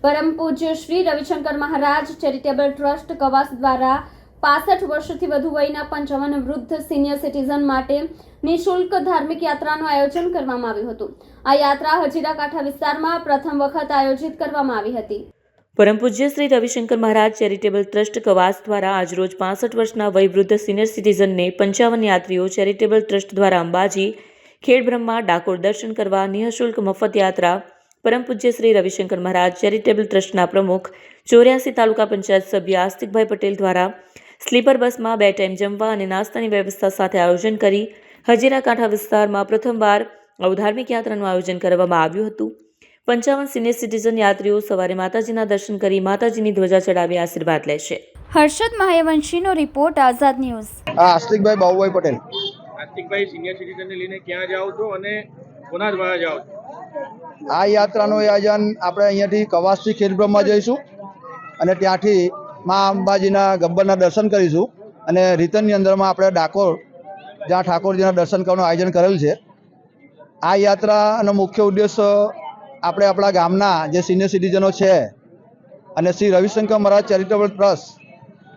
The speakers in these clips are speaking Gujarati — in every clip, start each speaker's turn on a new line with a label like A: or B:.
A: પરમ પૂજ્ય શ્રી રવિશંકર મહારાજ ચેરિટેબલ ટ્રસ્ટ કવાસ દ્વારા 65 વર્ષથી વધુ વયના 55 વૃદ્ધ સિનિયર સિટીઝન માટે નિઃશુલ્ક ધાર્મિક યાત્રાનું આયોજન કરવામાં આવ્યું હતું। આ યાત્રા હજીરા કાંઠા વિસ્તારમાં પ્રથમ વખત આયોજિત કરવામાં આવી હતી।
B: પરમ પૂજ્ય શ્રી રવિશંકર મહારાજ ચેરિટેબલ ટ્રસ્ટ કવાસ દ્વારા આજરોજ 65 વર્ષના વયવૃદ્ધ સિનિયર સિટીઝનને 55 યાત્રીઓ ચેરિટેબલ ટ્રસ્ટ દ્વારા અંબાજી, ખેડબ્રહ્મા, ડાકોર દર્શન કરવા નિઃશુલ્ક મફત યાત્રા પરમ પૂજ્ય શ્રી રવિશંકર મહારાજ ચેરિટેબલ ટ્રસ્ટના પ્રમુખ 84 તાલુકા પંચાયત સભ્ય આસ્તિકભાઈ પટેલ દ્વારા સ્લીપર બસમાં 2 ટાઈમ જમવા અને નાસ્તાની વ્યવસ્થા સાથે આયોજન કરી હજીરા કાંઠા વિસ્તારમાં પ્રથમવાર ધાર્મિક યાત્રાનું આયોજન કરવામાં આવ્યું હતું। 55 સિનિયર સિટીઝન યાત્રીઓ સવારે માતાજીના દર્શન કરી માતાજીની ધ્વજા ચડાવી આશીર્વાદ લેશે।
C: હર્ષદ મહાયવંશીનો રિપોર્ટ, આઝાદ ન્યૂઝ।
D: આસ્તિકભાઈ બાબુભાઈ પટેલ।
E: આસ્તિકભાઈ, સિનિયર સિટીઝનને લઈને ક્યાં જાઓ છો અને કોના દ્વારા જાઓ છો?
D: આ યાત્રાનું આયોજન આપણે અહીંયાથી કવાસથી ખેડબ્રહ્મા જઈશું અને ત્યાંથી મા અંબાજીના ગબ્બરના દર્શન કરીશું અને રિટર્નની અંદરમાં આપણે ડાકોર, જ્યાં ઠાકોરજીના દર્શન કરવાનું આયોજન કરેલ છે। આ યાત્રાનો મુખ્ય ઉદ્દેશ્ય આપણે આપણા ગામના જે સિનિયર સિટીઝનો છે અને શ્રી રવિશંકર મહારાજ ચેરિટેબલ ટ્રસ્ટ,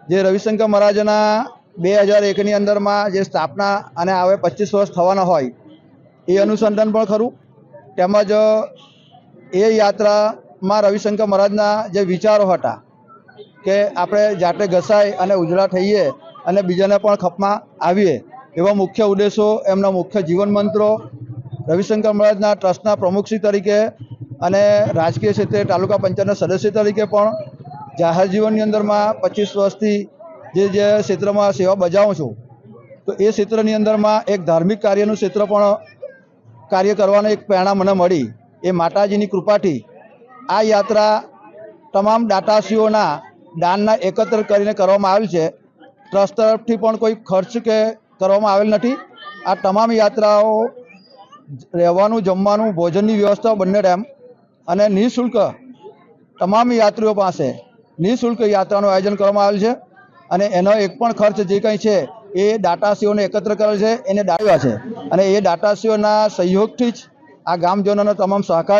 D: જે રવિશંકર મહારાજના 2001ની અંદરમાં જે સ્થાપના અને હવે 25 વર્ષ થવાના હોય એ અનુસંધાન પણ ખરું, તેમજ એ યાત્રામાં રવિશંકર મહારાજના જે વિચારો હતા કે આપણે જાતે ઘસાય અને ઉજળા થઈએ અને બીજાને પણ ખપમાં આવીએ, એવા મુખ્ય ઉદ્દેશો, એમના મુખ્ય જીવન મંત્રો રવિશંકર મહારાજના ટ્રસ્ટના પ્રમુખશ્રી તરીકે અને રાજકીય ક્ષેત્રે તાલુકા પંચાયતના સદસ્ય તરીકે પણ જાહેર જીવનની અંદરમાં 25 વર્ષથી જે ક્ષેત્રમાં સેવા બજાવું છું, તો એ ક્ષેત્રની અંદરમાં એક ધાર્મિક કાર્યનું ક્ષેત્ર પણ કાર્ય કરવાની એક પ્રેરણા મને મળી। એ માતાજીની કૃપાથી આ યાત્રા તમામ દાતાશ્રીઓના દાનના એકત્ર કરીને કરવામાં આવેલ છે। ટ્રસ્ટ તરફથી પણ કોઈ ખર્ચ કે કરવામાં આવેલ નથી। આ તમામ યાત્રાઓ રહેવાનું, જમવાનું, ભોજનની વ્યવસ્થા બંને ટાઈમ અને નિઃશુલ્ક તમામ યાત્રીઓ પાસે નિઃશુલ્ક યાત્રાનું આયોજન કરવામાં આવેલ છે અને એનો એક પણ ખર્ચ જે કંઈ છે એ દાતાશ્રીઓને એકત્ર કરેલ છે, એને દાવ્યા છે અને એ દાતાશ્રીઓના સહયોગથી જ આ ગામજનોનો તમામ સહકાર